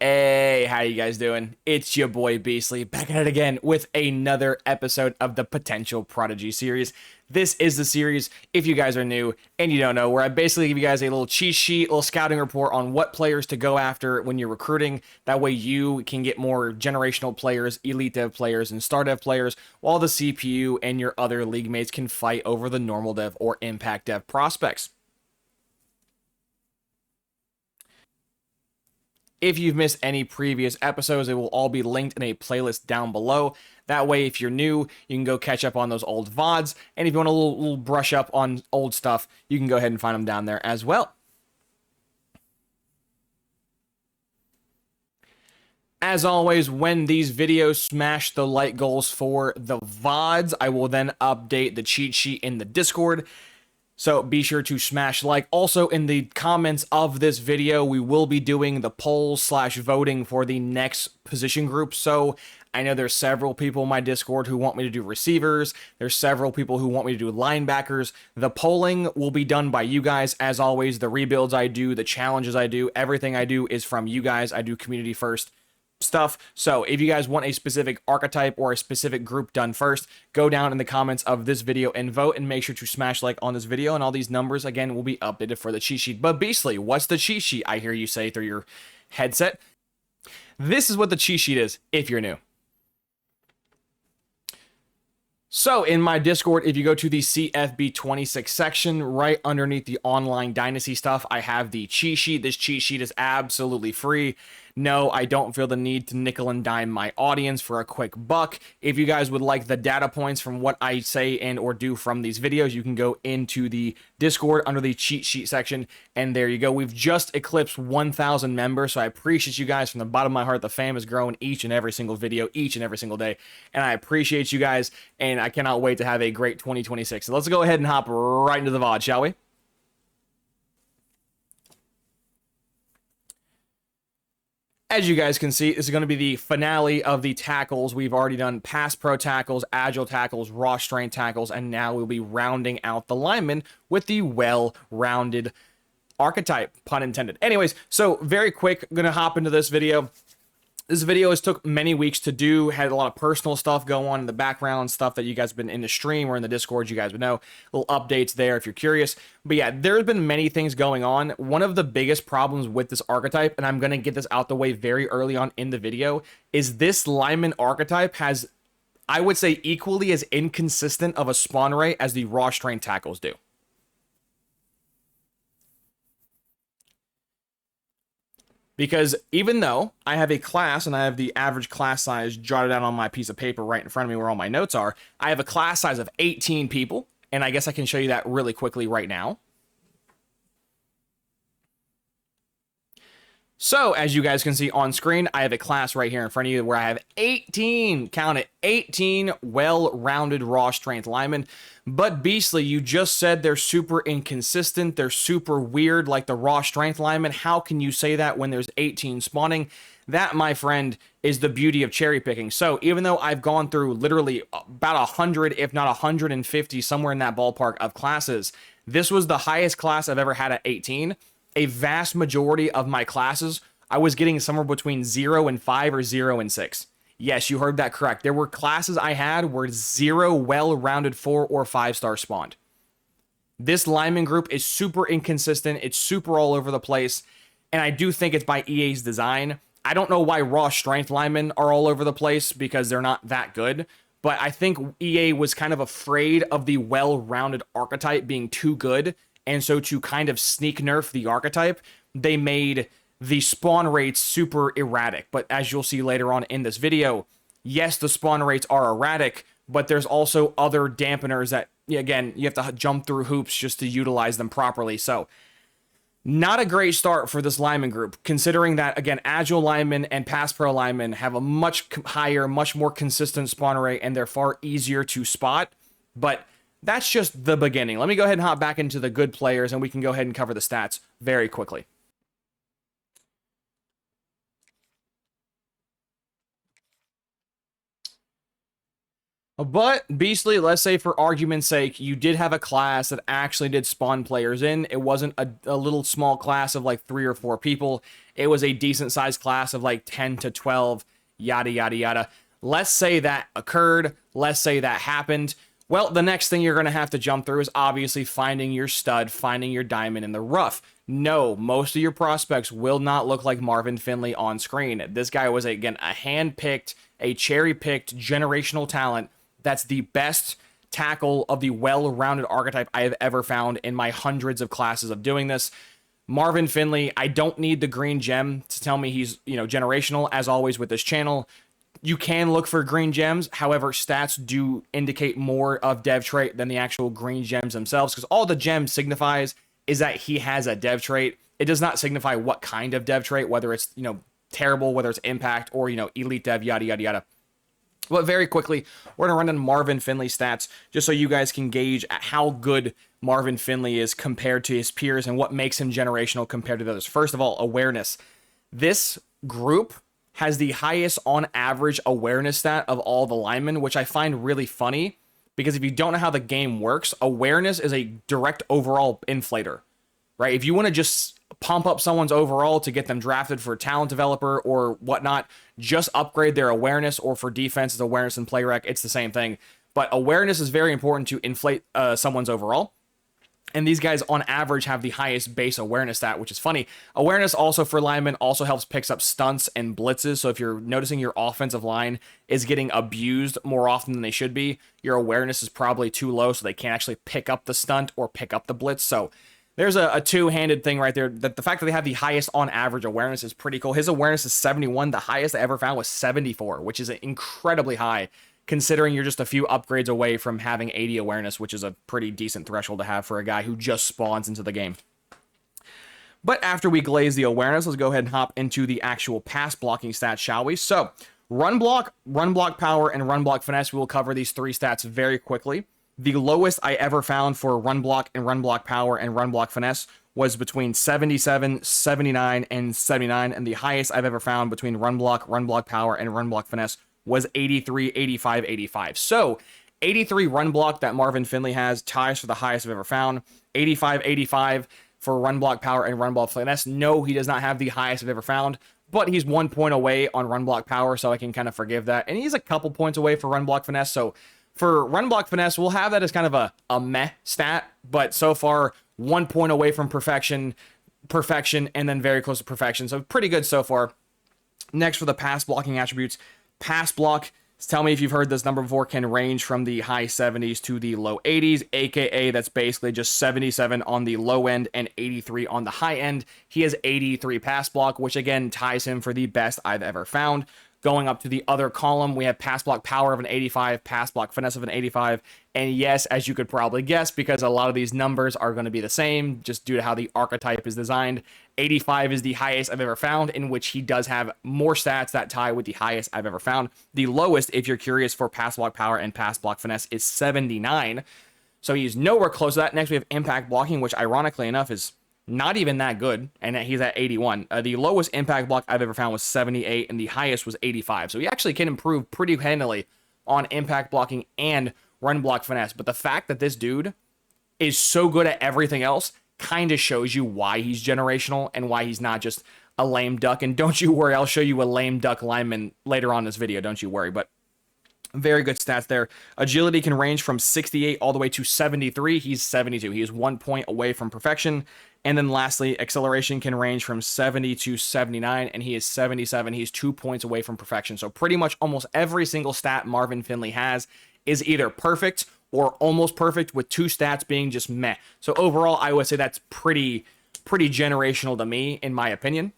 Hey, how you guys doing? It's your boy Beastly back at it again with another episode of the Potential Prodigy series. This is the series, if you guys are new and you don't know, where I basically give you guys a little cheat sheet, a little scouting report on what players to go after when you're recruiting. That way you can get more generational players, elite dev players, and star dev players, while the CPU and your other league mates can fight over the normal dev or impact dev prospects. If you've missed any previous episodes, it will all be linked in a playlist down below. That way, if you're new, you can go catch up on those old VODs. And if you want a little brush up on old stuff, you can go ahead and find them down there as well. As always, when these videos smash the like goals for the VODs, I will then update the cheat sheet in the Discord. So be sure to smash like. Also, in the comments of this video, we will be doing the polls/voting for the next position group. So I know there's several people in my Discord who want me to do receivers. There's several people who want me to do linebackers. The polling will be done by you guys. As always, the rebuilds I do, the challenges I do, everything I do is from you guys. I do community first stuff. So if you guys want a specific archetype or a specific group done first, go down in the comments of this video and vote, and make sure to smash like on this video, and all these numbers again will be updated for the cheat sheet. But Beastly, what's the cheat sheet? I hear you say through your headset. This is what the cheat sheet is if you're new. So in my Discord, if you go to the CFB 26 section, right underneath the online dynasty stuff, I have the cheat sheet. This cheat sheet is absolutely free. No, I don't feel the need to nickel and dime my audience for a quick buck. If you guys would like the data points from what I say and or do from these videos, you can go into the Discord under the cheat sheet section, and there you go. We've just eclipsed 1,000 members, so I appreciate you guys from the bottom of my heart. The fam is growing each and every single video, each and every single day, and I appreciate you guys, and I cannot wait to have a great 2026. So let's go ahead and hop right into the VOD, shall we? As you guys can see, this is going to be the finale of the tackles. We've already done pass pro tackles, agile tackles, raw strength tackles, and now we'll be rounding out the linemen with the well-rounded archetype, pun intended. Anyways, so very quick, I'm going to hop into this video. This video has took many weeks to do, had a lot of personal stuff go on in the background, stuff that you guys have been in the stream or in the Discord, you guys would know. Little updates there if you're curious. But yeah, there's been many things going on. One of the biggest problems with this archetype, and I'm going to get this out the way very early on in the video, is this lineman archetype has, I would say, equally as inconsistent of a spawn rate as the raw strength tackles do. Because even though I have a class and I have the average class size jotted out on my piece of paper right in front of me where all my notes are, I have a class size of 18 people, and I guess I can show you that really quickly right now. So, as you guys can see on screen, I have a class right here in front of you where I have 18, count it, 18 well-rounded raw strength linemen. But Beastly, you just said they're super inconsistent, they're super weird like the raw strength linemen. How can you say that when there's 18 spawning? That, my friend, is the beauty of cherry picking. So even though I've gone through literally about 100, if not 150, somewhere in that ballpark of classes, this was the highest class I've ever had at 18. A vast majority of my classes, I was getting somewhere between 0 and 5 or 0 and 6. Yes, you heard that correct. There were classes I had where 0 well-rounded 4 or 5-star spawned. This lineman group is super inconsistent. It's super all over the place. And I do think it's by EA's design. I don't know why raw strength linemen are all over the place because they're not that good. But I think EA was kind of afraid of the well-rounded archetype being too good. And so to kind of sneak nerf the archetype, they made the spawn rates super erratic. But as you'll see later on in this video, yes, the spawn rates are erratic, but there's also other dampeners that, again, you have to jump through hoops just to utilize them properly. So not a great start for this lineman group, considering that, again, agile linemen and pass pro linemen have a much higher, much more consistent spawn rate, and they're far easier to spot. But that's just the beginning. Let me go ahead and hop back into the good players, and we can go ahead and cover the stats very quickly. But Beastly, let's say for argument's sake, you did have a class that actually did spawn players in. It wasn't a little small class of like 3 or 4 people. It was a decent sized class of like 10 to 12, yada, yada, yada. Let's say that occurred. Let's say that happened. Well, the next thing you're going to have to jump through is obviously finding your stud, finding your diamond in the rough. No, most of your prospects will not look like Marvin Finley on screen. This guy was, again, a hand-picked, a cherry-picked generational talent. That's the best tackle of the well-rounded archetype I have ever found in my hundreds of classes of doing this. Marvin Finley, I don't need the green gem to tell me he's, generational. As always with this channel, you can look for green gems. However, stats do indicate more of dev trait than the actual green gems themselves, because all the gem signifies is that he has a dev trait. It does not signify what kind of dev trait, whether it's, terrible, whether it's impact or, elite dev, yada, yada, yada. But very quickly, we're going to run down Marvin Finley stats just so you guys can gauge at how good Marvin Finley is compared to his peers and what makes him generational compared to the others. First of all, awareness. This group has the highest on average awareness stat of all the linemen, which I find really funny because if you don't know how the game works, awareness is a direct overall inflator, right? If you want to just pump up someone's overall to get them drafted for talent developer or whatnot, just upgrade their awareness, or for defense, it's awareness and play rec. It's the same thing. But awareness is very important to inflate someone's overall. And these guys on average have the highest base awareness stat, which is funny. Awareness also for linemen also helps picks up stunts and blitzes. So if you're noticing your offensive line is getting abused more often than they should be, your awareness is probably too low, so they can't actually pick up the stunt or pick up the blitz. So there's a two-handed thing right there. That the fact that they have the highest on average awareness is pretty cool. His awareness is 71. The highest I ever found was 74, which is incredibly high, considering you're just a few upgrades away from having 80 awareness, which is a pretty decent threshold to have for a guy who just spawns into the game. But after we glaze the awareness, let's go ahead and hop into the actual pass blocking stats, shall we? So run block power, and run block finesse. We will cover these 3 stats very quickly. The lowest I ever found for run block and run block power and run block finesse was between 77, 79, and 79. And the highest I've ever found between run block power, and run block finesse was 83, 85, 85. So 83 run block that Marvin Finley has ties for the highest I've ever found. 85, 85 for run block power and run block finesse. No, he does not have the highest I've ever found, but he's 1 point away on run block power, so I can kind of forgive that. And he's a couple points away for run block finesse, so for run block finesse, we'll have that as kind of a meh stat, but so far 1 point away from perfection, and then very close to perfection. So pretty good so far. Next, for the pass blocking attributes, pass block, tell me if you've heard this number before, can range from the high 70s to the low 80s, aka that's basically just 77 on the low end and 83 on the high end. He has 83 pass block, which again ties him for the best I've ever found. Going up to the other column, we have pass block power of an 85, pass block finesse of an 85, and yes, as you could probably guess, because a lot of these numbers are going to be the same, just due to how the archetype is designed, 85 is the highest I've ever found, in which he does have more stats that tie with the highest I've ever found. The lowest, if you're curious, for pass block power and pass block finesse is 79, so he's nowhere close to that. Next, we have impact blocking, which ironically enough is not even that good, and he's at 81. The lowest impact block I've ever found was 78, and the highest was 85. So he actually can improve pretty handily on impact blocking and run block finesse. But the fact that this dude is so good at everything else kind of shows you why he's generational and why he's not just a lame duck. And don't you worry, I'll show you a lame duck lineman later on in this video. Don't you worry. But very good stats there. Agility can range from 68 all the way to 73. He's 72. He is 1 point away from perfection. And then lastly, acceleration can range from 70 to 79, and he is 77. He's 2 points away from perfection. So pretty much almost every single stat Marvin Finley has is either perfect or almost perfect, with 2 stats being just meh. So overall, I would say that's pretty generational to me, in my opinion.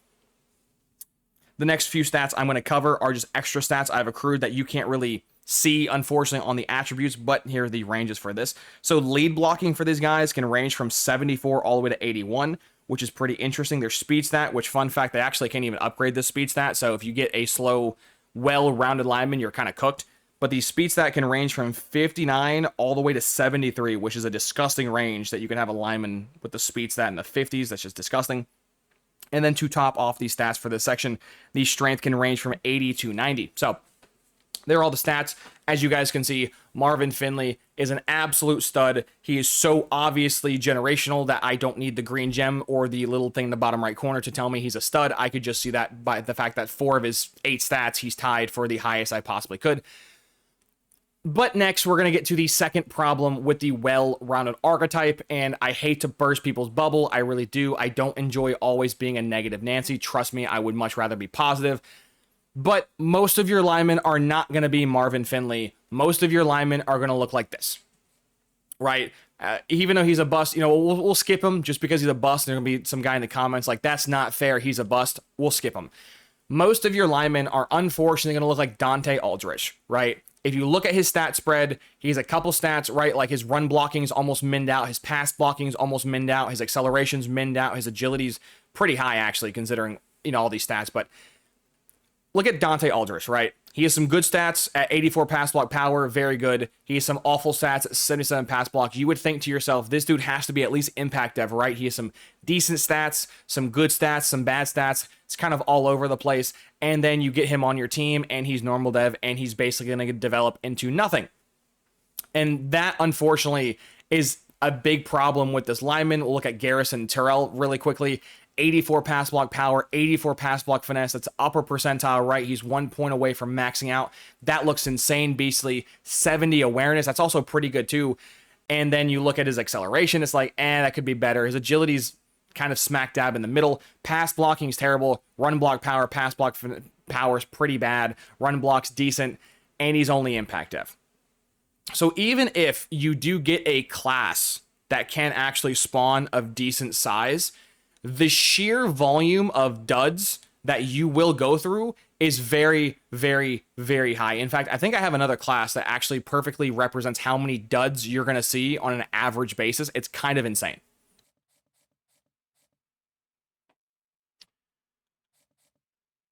The next few stats I'm going to cover are just extra stats I've accrued that you can't really see, unfortunately, on the attributes, but here are the ranges for this. So lead blocking for these guys can range from 74 all the way to 81, which is pretty interesting. Their speed stat, which, fun fact, they actually can't even upgrade this speed stat, so if you get a slow, well-rounded lineman, you're kind of cooked. But the speed stat can range from 59 all the way to 73, which is a disgusting range that you can have a lineman with the speed stat in the 50s. That's just disgusting. And then to top off these stats for this section, the strength can range from 80 to 90. So There are all the stats. As you guys can see, Marvin Finley is an absolute stud. He is so obviously generational that I don't need the green gem or the little thing in the bottom right corner to tell me he's a stud. I could just see that by the fact that 4 of his 8 stats, he's tied for the highest I possibly could. But next, we're going to get to the second problem with the well-rounded archetype, and I hate to burst people's bubble. I really do. I don't enjoy always being a negative Nancy. Trust me, I would much rather be positive. But most of your linemen are not going to be Marvin Finley. Most of your linemen are going to look like this, right? Even though he's a bust, you know, we'll skip him just because he's a bust. There's going to be some guy in the comments like, that's not fair, he's a bust. We'll skip him. Most of your linemen are unfortunately going to look like Dante Aldrich, right? If you look at his stat spread, he's a couple stats, right? Like his run blocking is almost minned out. His pass blocking is almost minned out. His acceleration's minned out. His agility's pretty high, actually, considering, you know, all these stats. But look at Dante Aldrich, right? He has some good stats at 84 pass block power, very good. He has some awful stats at 77 pass block. You would think to yourself, this dude has to be at least impact dev, right? He has some decent stats, some good stats, some bad stats. It's kind of all over the place. And then you get him on your team and he's normal dev and he's basically going to develop into nothing. And that, unfortunately, is a big problem with this lineman. We'll look at Garrison Terrell really quickly. 84 pass block power, 84 pass block finesse. That's upper percentile, right? He's 1 point away from maxing out. That looks insane, beastly. 70 awareness. That's also pretty good, too. And then you look at his acceleration. It's like, that could be better. His agility's kind of smack dab in the middle. Pass blocking is terrible. Run block power, pass block power is pretty bad. Run block's decent. And he's only impact dev. So even if you do get a class that can actually spawn of decent size, the sheer volume of duds that you will go through is very, very, very high. In fact, I think I have another class that actually perfectly represents how many duds you're going to see on an average basis. It's kind of insane.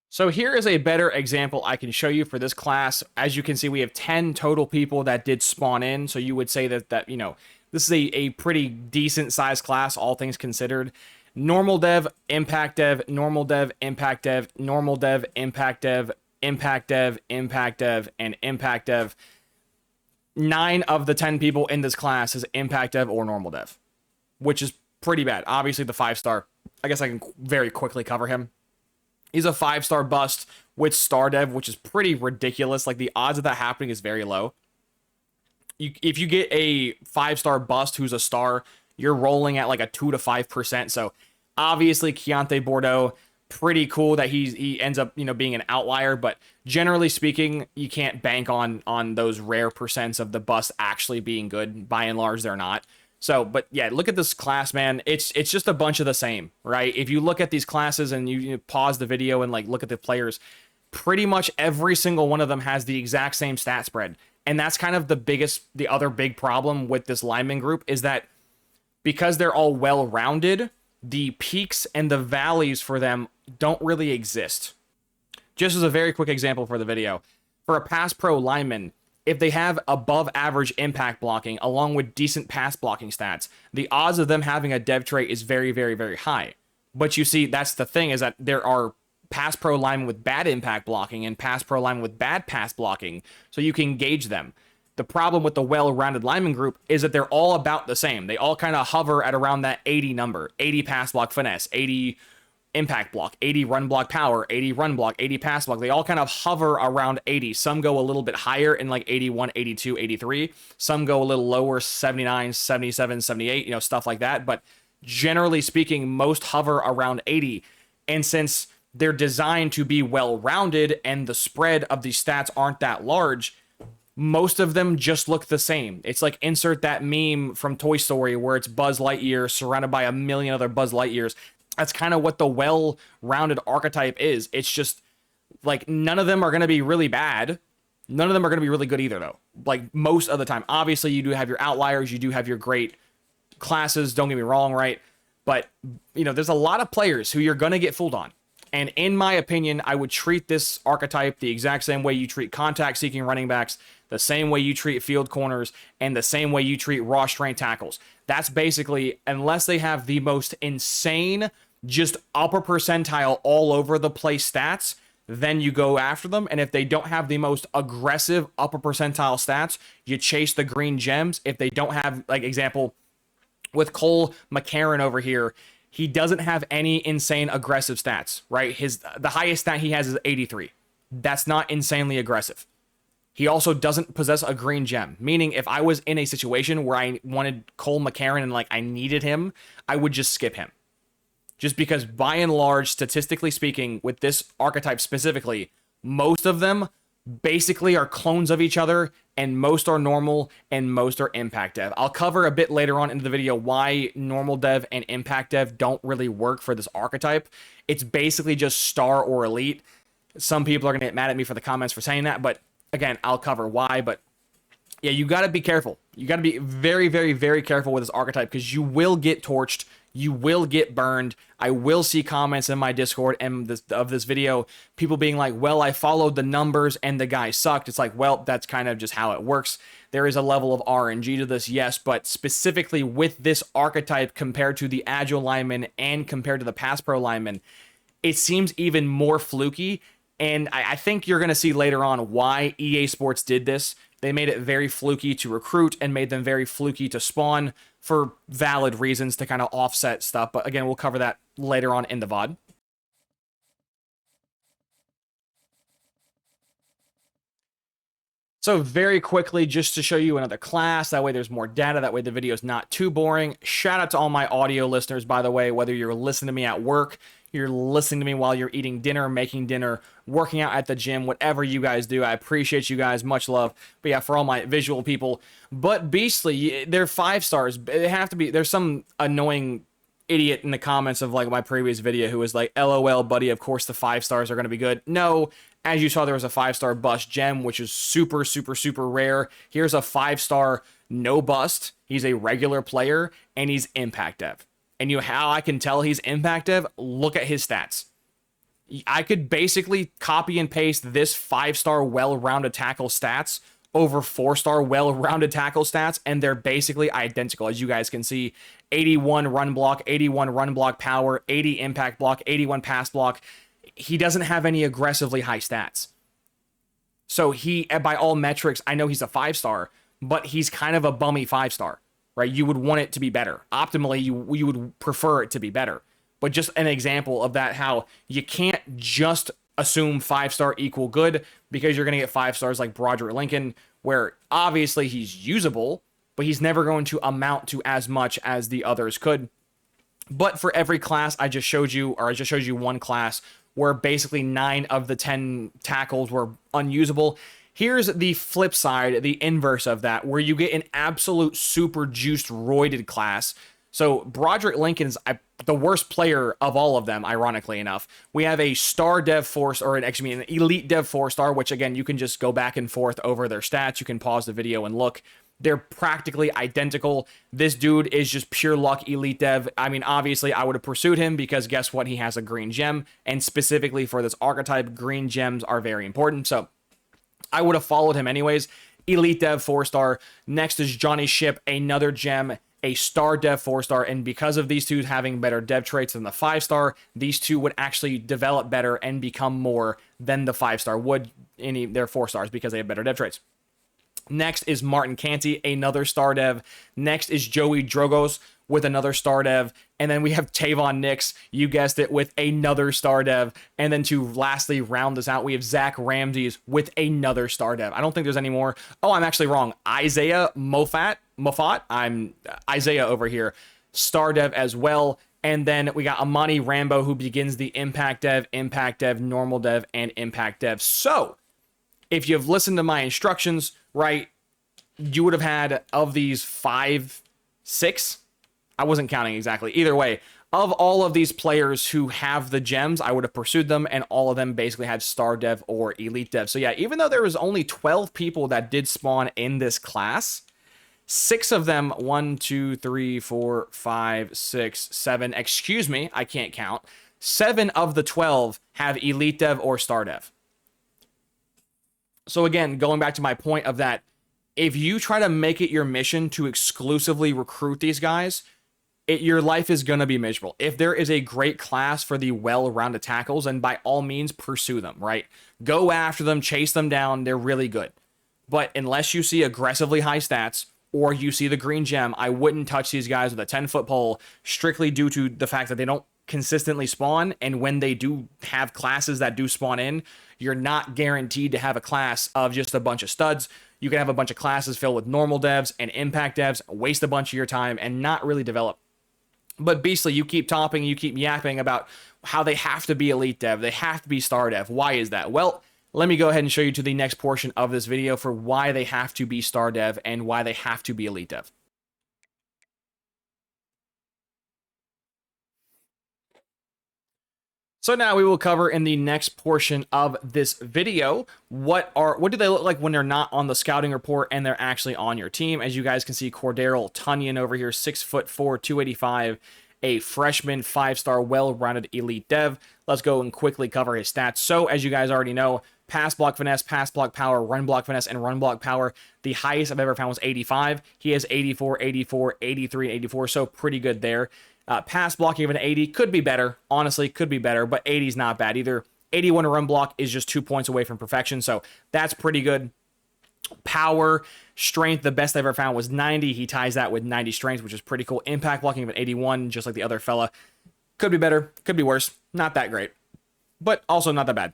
So here is a better example I can show you for this class. As you can see, we have 10 total people that did spawn in. So you would say that you know, this is a pretty decent size class, all things considered. Normal dev, impact dev, normal dev, impact dev, normal dev, impact dev, impact dev, impact dev, and impact dev. 9 of the 10 people in this class is impact dev or normal dev, which is pretty bad. Obviously, the 5-star, I guess I can very quickly cover him. He's a 5-star bust with star dev, which is pretty ridiculous. Like, the odds of that happening is very low. If you get a 5-star bust who's a star, you're rolling at like a 2 to 5%. So obviously Keontae Bordeaux, pretty cool that he ends up, you know, being an outlier, but generally speaking, you can't bank on those rare percents of the bust actually being good. By and large, they're not. So, but yeah, look at this class, man. It's just a bunch of the same, right? If you look at these classes and you pause the video and like look at the players, pretty much every single one of them has the exact same stat spread. And that's kind of the other big problem with this lineman group is that because they're all well-rounded, the peaks and the valleys for them don't really exist. Just as a very quick example for the video, for a pass pro lineman, if they have above average impact blocking along with decent pass blocking stats, the odds of them having a dev trait is very, very, very high. But you see, that's the thing, is that there are pass pro linemen with bad impact blocking and pass pro linemen with bad pass blocking, so you can gauge them. The problem with the well-rounded lineman group is that they're all about the same. They all kind of hover at around that 80 number. 80 pass block finesse, 80 impact block, 80 run block power, 80 run block, 80 pass block. They all kind of hover around 80. Some go a little bit higher in like 81, 82, 83. Some go a little lower, 79, 77, 78, you know, stuff like that. But generally speaking, most hover around 80. And since they're designed to be well-rounded and the spread of these stats aren't that large, most of them just look the same. It's like insert that meme from Toy Story where it's Buzz Lightyear surrounded by a million other Buzz Lightyears. That's kind of what the well-rounded archetype is. It's just like none of them are going to be really bad. None of them are going to be really good either, though. Like most of the time. Obviously, you do have your outliers. You do have your great classes. Don't get me wrong, right? But, you know, there's a lot of players who you're going to get fooled on. And in my opinion, I would treat this archetype the exact same way you treat contact-seeking running backs, the same way you treat field corners, and the same way you treat raw strength tackles. That's basically, unless they have the most insane, just upper percentile all over the place stats, then you go after them. And if they don't have the most aggressive upper percentile stats, you chase the green gems. If they don't have, like example, with Cole McCarron over here, he doesn't have any insane aggressive stats, right? The highest stat he has is 83. That's not insanely aggressive. He also doesn't possess a green gem, meaning if I was in a situation where I wanted Cole McCarron and like I needed him, I would just skip him. Just because by and large, statistically speaking, with this archetype specifically, most of them basically are clones of each other, and most are normal and most are impact dev. I'll cover a bit later on in the video why normal dev and impact dev don't really work for this archetype. It's basically just star or elite. Some people are going to get mad at me for the comments for saying that, but again, I'll cover why. But yeah, you got to be careful. You got to be very, very, very careful with this archetype because you will get torched. You will get burned. I will see comments in my Discord and of this video, people being like, well, I followed the numbers and the guy sucked. It's like, well, that's kind of just how it works. There is a level of RNG to this, yes, but specifically with this archetype compared to the Agile lineman and compared to the Pass Pro lineman, it seems even more fluky. And I think you're going to see later on why EA Sports did this. They made it very fluky to recruit and made them very fluky to spawn for valid reasons to kind of offset stuff. But again, we'll cover that later on in the VOD. So very quickly, just to show you another class, that way there's more data, that way the video is not too boring. Shout out to all my audio listeners, by the way, whether you're listening to me at work, you're listening to me while you're eating dinner, making dinner, working out at the gym, whatever you guys do. I appreciate you guys. Much love. But yeah, for all my visual people. But Beastly, they're 5 stars. They have to be. There's some annoying idiot in the comments of like my previous video who was like, LOL, buddy, of course the 5 stars are going to be good. No, as you saw, there was a 5-star bust gem, which is super, super, super rare. Here's a 5-star no bust. He's a regular player, and he's impact dev. And how I can tell he's impact dev, look at his stats. I could basically copy and paste this 5-star well-rounded tackle stats over 4-star well-rounded tackle stats, and they're basically identical. As you guys can see, 81 run block, 81 run block power, 80 impact block, 81 pass block. He doesn't have any aggressively high stats. So he, by all metrics, I know he's a 5-star, but he's kind of a bummy 5-star. Right, you would want it to be better. Optimally, you would prefer it to be better. But just an example of that, how you can't just assume 5-star equal good because you're going to get 5 stars like Broderick Lincoln, where obviously he's usable, but he's never going to amount to as much as the others could. But for every class I just showed you, or I just showed you one class where basically 9 of the 10 tackles were unusable. Here's the flip side, the inverse of that, where you get an absolute super juiced, roided class. So Broderick Lincoln's the worst player of all of them, ironically enough. We have a star dev 4, or an elite dev 4-star, which again, you can just go back and forth over their stats. You can pause the video and look. They're practically identical. This dude is just pure luck elite dev. I mean, obviously, I would have pursued him because guess what? He has a green gem. And specifically for this archetype, green gems are very important. So I would have followed him anyways. Elite Dev 4-star. Next is Johnny Ship, another gem, a star Dev 4-star. And because of these two having better dev traits than the 5-star, these two would actually develop better and become more than the 5-star would. They're 4 stars because they have better dev traits. Next is Martin Canty, another star dev. Next is Joey Drogos with another star dev. And then we have Tavon Nix, you guessed it, with another star dev. And then to lastly round this out, we have Zach Ramses with another star dev. I don't think there's any more. Oh, I'm actually wrong. Isaiah Moffat. I'm Isaiah over here. Star dev as well. And then we got Amani Rambo, who begins the impact dev, normal dev, and impact dev. So if you've listened to my instructions, right, you would have had of these 5, 6. I wasn't counting exactly. Either way, of all of these players who have the gems, I would have pursued them, and all of them basically had star dev or elite dev. So yeah, even though there was only 12 people that did spawn in this class, 6 of them, 1, 2, 3, 4, 5, 6, 7, excuse me, I can't count. 7 of the 12 have elite dev or star dev. So again, going back to my point of that, if you try to make it your mission to exclusively recruit these guys, your life is going to be miserable. If there is a great class for the well-rounded tackles, and by all means pursue them, right? Go after them, chase them down. They're really good. But unless you see aggressively high stats or you see the green gem, I wouldn't touch these guys with a 10-foot pole strictly due to the fact that they don't consistently spawn. And when they do have classes that do spawn in, you're not guaranteed to have a class of just a bunch of studs. You can have a bunch of classes filled with normal devs and impact devs, waste a bunch of your time and not really develop. But Beastly, you keep talking, you keep yapping about how they have to be elite dev, they have to be star dev. Why is that? Well, let me go ahead and show you to the next portion of this video for why they have to be star dev and why they have to be elite dev. So now we will cover in the next portion of this video what do they look like when they're not on the scouting report and they're actually on your team. As you guys can see, Cordero Tunyon over here, 6'4", 285, a freshman 5-star well-rounded elite dev. Let's go and quickly cover his stats. So as you guys already know, pass block finesse, pass block power, run block finesse, and run block power. The highest I've ever found was 85. He has 84, 84, 83, and 84, so pretty good there. Pass blocking of an 80 could be better. Honestly, could be better, but 80 is not bad either. 81 to run block is just 2 points away from perfection, so that's pretty good. Power, strength, the best I've ever found was 90. He ties that with 90 strength, which is pretty cool. Impact blocking of an 81, just like the other fella. Could be better, could be worse. Not that great, but also not that bad.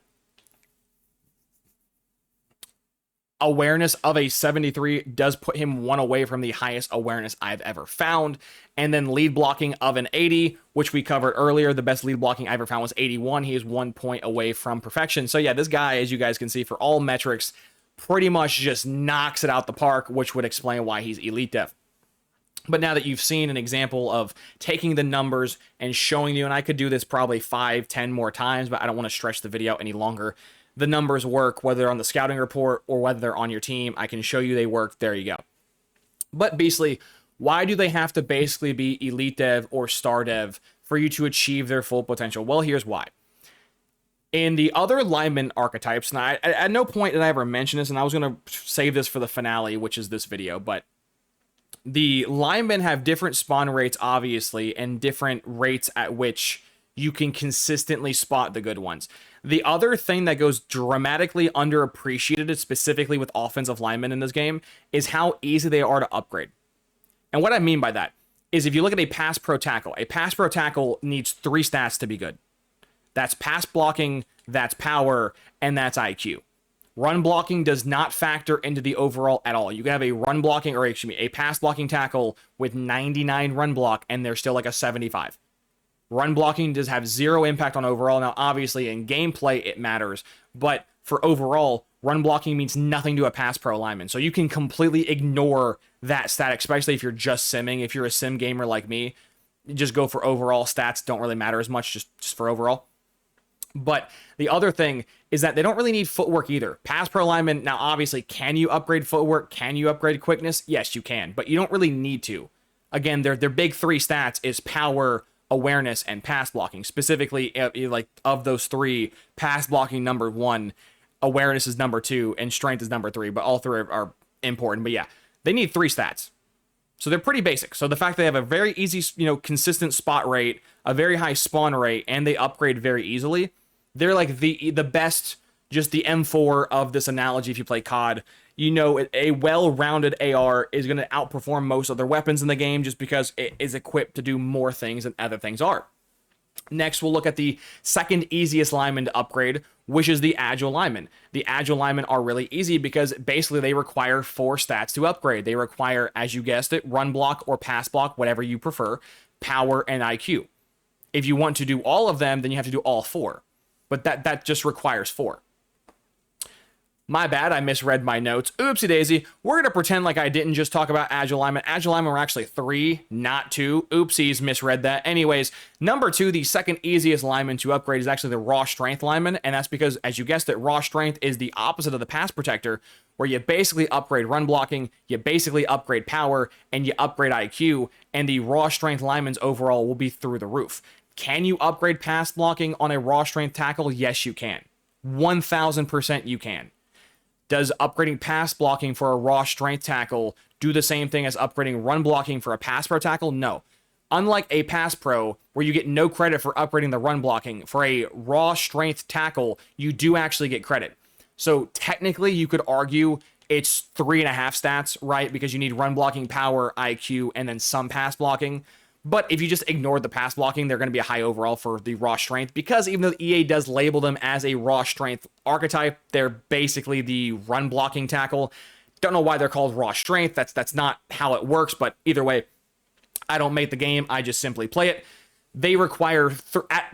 Awareness of a 73 does put him one away from the highest awareness I've ever found. And then lead blocking of an 80, which we covered earlier. The best lead blocking I ever found was 81. He is 1 point away from perfection. So yeah, this guy, as you guys can see, for all metrics, pretty much just knocks it out the park, which would explain why he's elite dev. But now that you've seen an example of taking the numbers and showing you, and I could do this probably 5, 10 more times, but I don't want to stretch the video any longer. The numbers work, whether they're on the scouting report or whether they're on your team. I can show you they work. There you go. But Beastly, why do they have to basically be elite dev or star dev for you to achieve their full potential? Well, here's why. In the other lineman archetypes, and I, at no point did I ever mention this, and I was going to save this for the finale, which is this video, but the linemen have different spawn rates, obviously, and different rates at which you can consistently spot the good ones. The other thing that goes dramatically underappreciated, specifically with offensive linemen in this game, is how easy they are to upgrade. And what I mean by that is if you look at a pass pro tackle needs 3 stats to be good. That's pass blocking, that's power, and that's IQ. Run blocking does not factor into the overall at all. You can have a run blocking, or excuse me, a pass blocking tackle with 99 run block, and they're still like a 75. Run blocking does have 0 impact on overall. Now, obviously, in gameplay, it matters. But for overall, run blocking means nothing to a pass pro lineman. So you can completely ignore that stat, especially if you're just simming. If you're a sim gamer like me, just go for overall. Stats don't really matter as much, just for overall. But the other thing is that they don't really need footwork either. Pass pro lineman, now obviously, can you upgrade footwork? Can you upgrade quickness? Yes, you can. But you don't really need to. Again, their big 3 stats is power, awareness, and pass blocking. Specifically, like of those 3, pass blocking number 1, awareness is number 2, and strength is number 3. But all 3 are important. But yeah, they need 3 stats. So they're pretty basic. So the fact they have a very easy, consistent spot rate, a very high spawn rate, and they upgrade very easily, they're like the best, just the M4 of this analogy if you play COD. A well-rounded AR is going to outperform most other weapons in the game just because it is equipped to do more things than other things are. Next, we'll look at the second easiest lineman to upgrade, which is the Agile lineman. The Agile linemen are really easy because basically they require 4 stats to upgrade. They require, as you guessed it, run block or pass block, whatever you prefer, power, and IQ. If you want to do all of them, then you have to do all 4. But that just requires 4. My bad, I misread my notes. Oopsie daisy. We're going to pretend like I didn't just talk about Agile linemen. Agile linemen were actually 3, not 2. Oopsies, misread that. Anyways, number 2, the second easiest lineman to upgrade is actually the raw strength lineman. And that's because, as you guessed it, raw strength is the opposite of the pass protector, where you basically upgrade run blocking, you basically upgrade power, and you upgrade IQ. And the raw strength linemen's overall will be through the roof. Can you upgrade pass blocking on a raw strength tackle? Yes, you can. 1000% you can. Does upgrading pass blocking for a raw strength tackle do the same thing as upgrading run blocking for a pass pro tackle? No. Unlike a pass pro where you get no credit for upgrading the run blocking, for a raw strength tackle, you do actually get credit. So technically you could argue it's 3.5 stats, right? Because you need run blocking, power, IQ, and then some pass blocking. But if you just ignore the pass blocking, they're going to be a high overall for the raw strength, because even though EA does label them as a raw strength archetype, they're basically the run blocking tackle. Don't know why they're called raw strength. That's not how it works, but either way, I don't make the game. I just simply play it. They require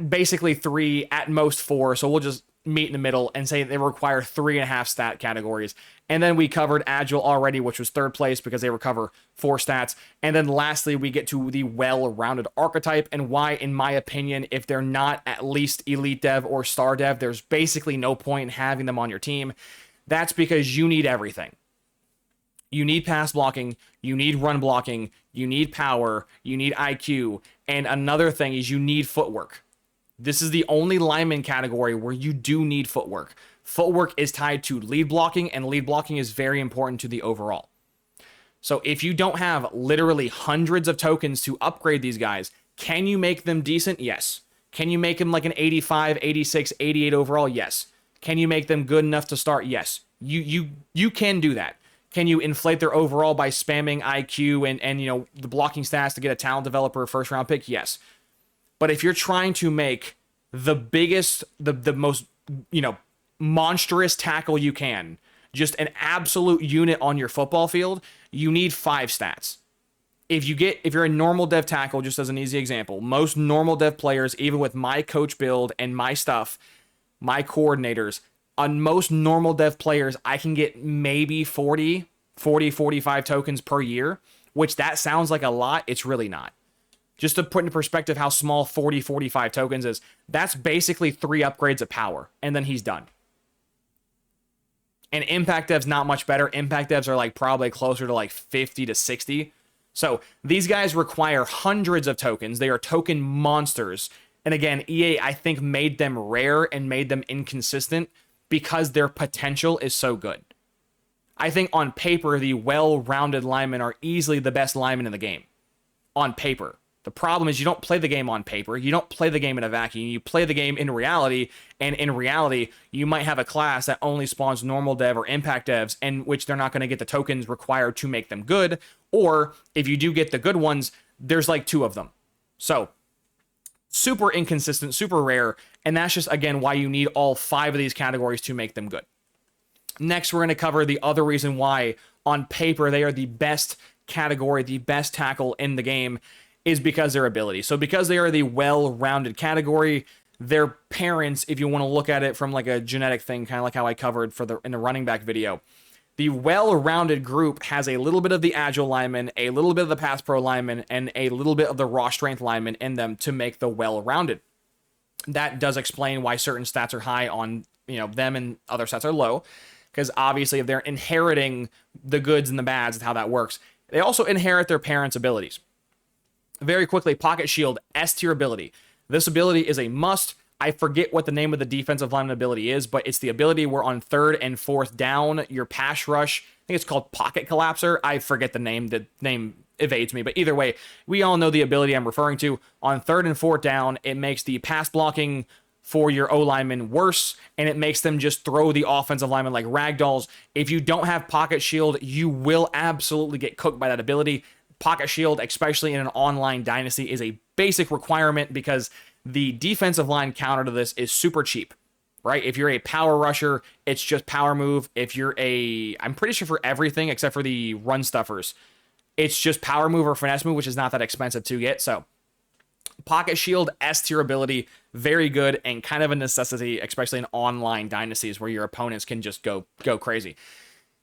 basically 3, at most 4. So we'll just meet in the middle and say they require 3.5 stat categories. And then we covered Agile already, which was 3rd place because they recover 4 stats. And then lastly, we get to the well-rounded archetype, and why, in my opinion, if they're not at least Elite Dev or Star Dev, there's basically no point in having them on your team. That's because you need everything. You need pass blocking, you need run blocking, you need power, you need IQ, and another thing is you need footwork. This is the only lineman category where you do need footwork. Footwork is tied to lead blocking, and lead blocking is very important to the overall. So if you don't have literally hundreds of tokens to upgrade these guys, can you make them decent? Yes. Can you make them like an 85, 86, 88 overall? Yes. Can you make them good enough to start? Yes. You can do that. Can you inflate their overall by spamming IQ and you know, the blocking stats to get a talent developer first round pick? Yes. But if you're trying to make the biggest, the most, you know, monstrous tackle you can, just an absolute unit on your football field, you need 5 stats. If you're a normal dev tackle, just as an easy example, most normal dev players, even with my coach build and my stuff, my coordinators, on most normal dev players, I can get maybe 45 tokens per year, which that sounds like a lot. It's really not. Just to put into perspective how small 45 tokens is, that's basically 3 upgrades of power, and then he's done. And impact dev's not much better. Impact devs are like probably closer to like 50 to 60. So these guys require hundreds of tokens. They are token monsters. And again, EA, I think, made them rare and made them inconsistent because their potential is so good. I think on paper, the well-rounded linemen are easily the best linemen in the game. On paper. The problem is you don't play the game on paper. You don't play the game in a vacuum. You play the game in reality, and in reality, you might have a class that only spawns normal dev or impact devs, in which they're not going to get the tokens required to make them good, or if you do get the good ones, there's like 2 of them. So, super inconsistent, super rare, and that's just, again, why you need all 5 of these categories to make them good. Next, we're going to cover the other reason why, on paper, they are the best category, the best tackle in the game, is because their ability. So because they are the well-rounded category, their parents, if you want to look at it from like a genetic thing, kind of like how I covered in the running back video, the well-rounded group has a little bit of the agile lineman, a little bit of the pass pro lineman, and a little bit of the raw strength lineman in them to make the well-rounded. That does explain why certain stats are high on, you know, them and other stats are low, because obviously if they're inheriting the goods and the bads, and how that works, they also inherit their parents' abilities. Very quickly, Pocket Shield, S tier ability. This ability is a must. I forget what the name of the defensive lineman ability is, but it's the ability where on 3rd and 4th down, your pass rush, I think it's called Pocket Collapser. I forget the name. The name evades me, but either way, we all know the ability I'm referring to. On 3rd and 4th down, it makes the pass blocking for your O-lineman worse, and it makes them just throw the offensive lineman like ragdolls. If you don't have Pocket Shield, you will absolutely get cooked by that ability. Pocket Shield, especially in an online dynasty, is a basic requirement because the defensive line counter to this is super cheap, right? If you're a power rusher, it's just power move. If you're I'm pretty sure for everything except for the run stuffers, it's just power move or finesse move, which is not that expensive to get. So Pocket Shield, S tier ability, very good and kind of a necessity, especially in online dynasties where your opponents can just go crazy.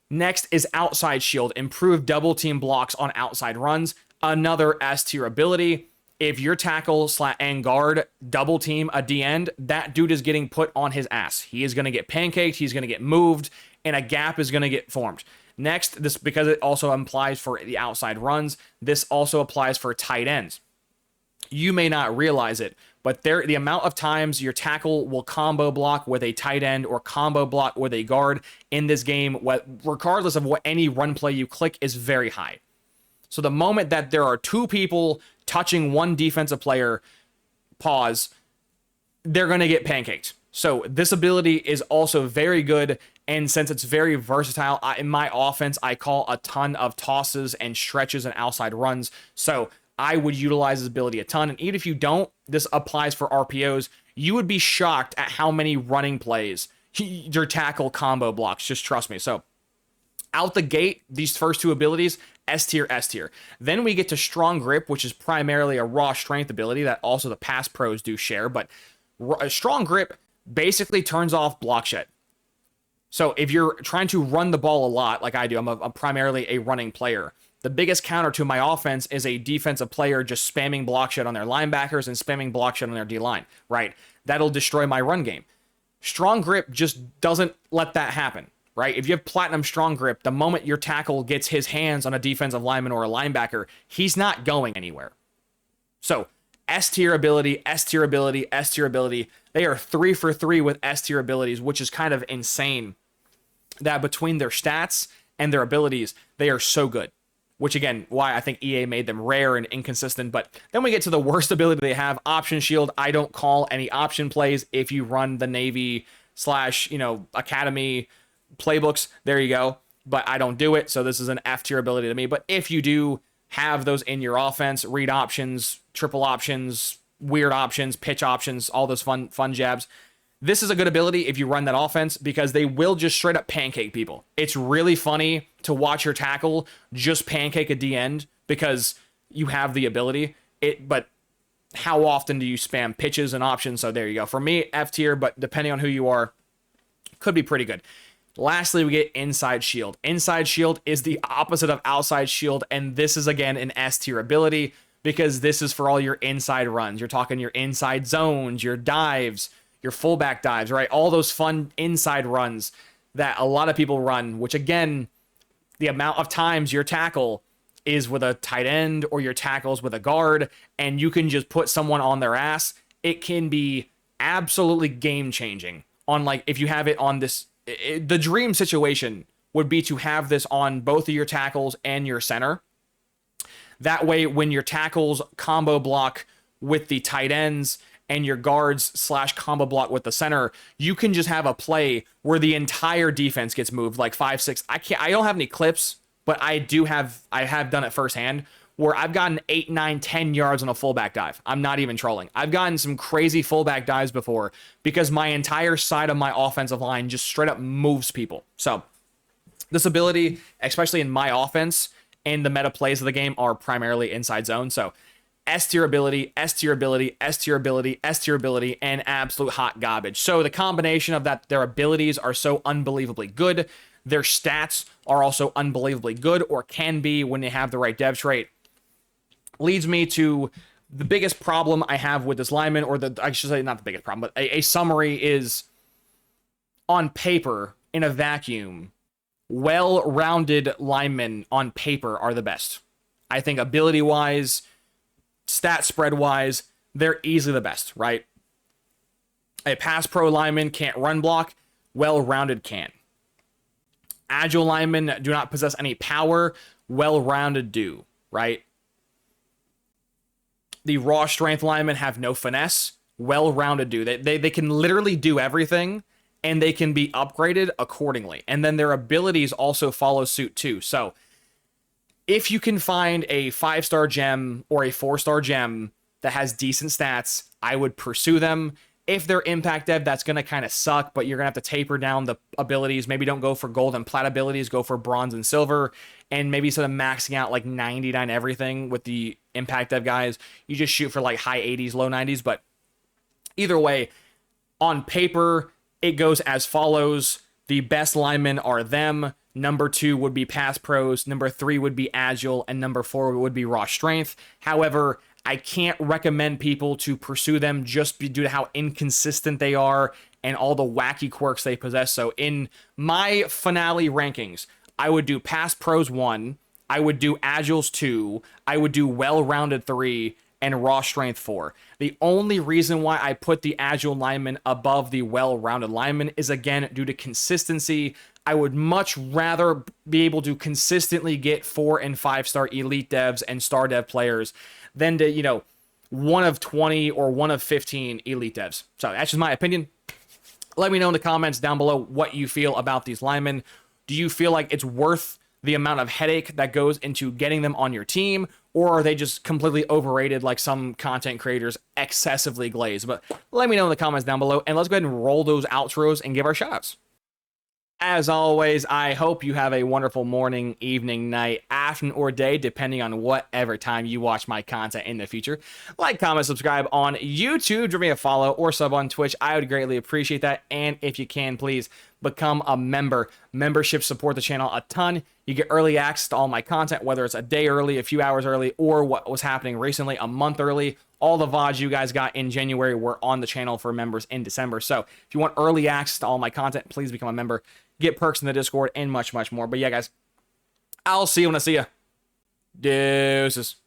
Next is Outside Shield, improved double team blocks on outside runs. Another S tier ability. If your tackle and guard double team a D end, that dude is getting put on his ass. He is going to get pancaked, he's going to get moved, and a gap is going to get formed. Next, this, because it also applies for the outside runs, this also applies for tight ends. You may not realize it, but the amount of times your tackle will combo block with a tight end or combo block with a guard in this game, regardless of what any run play you click, is very high. So the moment that there are 2 people, touching one defensive player, pause, they're going to get pancaked. So this ability is also very good, and since it's very versatile, in my offense, I call a ton of tosses and stretches and outside runs. So I would utilize this ability a ton, and even if you don't, this applies for RPOs. You would be shocked at how many running plays your tackle combo blocks. Just trust me. So out the gate, these first two abilities, S tier, S tier. Then we get to Strong Grip, which is primarily a raw strength ability that also the pass pros do share, but Strong Grip basically turns off block shed. So if you're trying to run the ball a lot, like I do, I'm primarily a running player. The biggest counter to my offense is a defensive player just spamming block shed on their linebackers and spamming block shed on their D-line, right? That'll destroy my run game. Strong Grip just doesn't let that happen, right? If you have Platinum Strong Grip, the moment your tackle gets his hands on a defensive lineman or a linebacker, he's not going anywhere. So S tier ability, S tier ability, S tier ability. They are 3 for 3 with S tier abilities, which is kind of insane that between their stats and their abilities, they are so good. Which again, why I think EA made them rare and inconsistent. But then we get to the worst ability they have, Option Shield. I don't call any option plays if you run the Navy / Academy playbooks. There you go. But I don't do it. So this is an F tier ability to me. But if you do have those in your offense, read options, triple options, weird options, pitch options, all those fun jabs, this is a good ability if you run that offense because they will just straight up pancake people. It's really funny to watch your tackle just pancake a D end because you have the ability. But how often do you spam pitches and options? So there you go. For me, F tier, but depending on who you are, could be pretty good. Lastly, we get Inside Shield. Inside Shield is the opposite of Outside Shield, and this is, again, an S tier ability because this is for all your inside runs. You're talking your inside zones, your dives, your fullback dives, right? All those fun inside runs that a lot of people run, which, again, the amount of times your tackle is with a tight end or your tackles with a guard, and you can just put someone on their ass, it can be absolutely game-changing on, like, if you have it on this. The dream situation would be to have this on both of your tackles and your center. That way, when your tackles combo block with the tight ends and your guards / combo block with the center, you can just have a play where the entire defense gets moved like 5, 6. I don't have any clips, but I have done it firsthand where I've gotten 8, 9, 10 yards on a fullback dive. I'm not even trolling. I've gotten some crazy fullback dives before because my entire side of my offensive line just straight up moves people. So this ability, especially in my offense and the meta plays of the game, are primarily inside zone. So S tier ability, S tier ability, S tier ability, S tier ability, and absolute hot garbage. So the combination of that, their abilities are so unbelievably good. Their stats are also unbelievably good, or can be when they have the right dev trait. Leads me to the biggest problem I have with this lineman, or I should say not the biggest problem, but a summary is, on paper, in a vacuum, well-rounded linemen on paper are the best. I think ability-wise, stat spread-wise, they're easily the best, right? A pass pro lineman can't run block, well-rounded can. Agile linemen do not possess any power, well-rounded do, right? The raw strength linemen have no finesse, well-rounded do. They can literally do everything, and they can be upgraded accordingly. And then their abilities also follow suit too. So if you can find a 5-star gem or a 4-star gem that has decent stats, I would pursue them. If they're impact dev, that's going to kind of suck, but you're going to have to taper down the abilities. Maybe don't go for gold and plat abilities, go for bronze and silver, and maybe instead of maxing out like 99 everything with the impact dev guys, you just shoot for like high 80s, low 90s. But either way, on paper, it goes as follows. The best linemen are them. Number 2 would be pass pros. Number 3 would be agile. And number 4 would be raw strength. However, I can't recommend people to pursue them just due to how inconsistent they are and all the wacky quirks they possess. So in my finale rankings, I would do pass pros 1, I would do agiles 2, I would do well-rounded 3, and raw strength 4. The only reason why I put the agile lineman above the well-rounded lineman is, again, due to consistency. I would much rather be able to consistently get 4 and 5-star elite devs and star dev players than to, you know, one of 20 or one of 15 elite devs. So that's just my opinion. Let me know in the comments down below what you feel about these linemen. Do you feel like it's worth the amount of headache that goes into getting them on your team, or are they just completely overrated like some content creators excessively glaze? But let me know in the comments down below, and let's go ahead and roll those outros and give our shoutouts. As always, I hope you have a wonderful morning, evening, night, afternoon, or day, depending on whatever time you watch my content in the future. Like, comment, subscribe on YouTube, give me a follow or sub on Twitch. I would greatly appreciate that. And if you can, please become a member. Memberships support the channel a ton. You get early access to all my content, whether it's a day early, a few hours early, or what was happening recently, a month early. All the VODs you guys got in January were on the channel for members in December. So if you want early access to all my content, please become a member. Get perks in the Discord and much, much more. But yeah, guys, I'll see you when I see you. Deuces.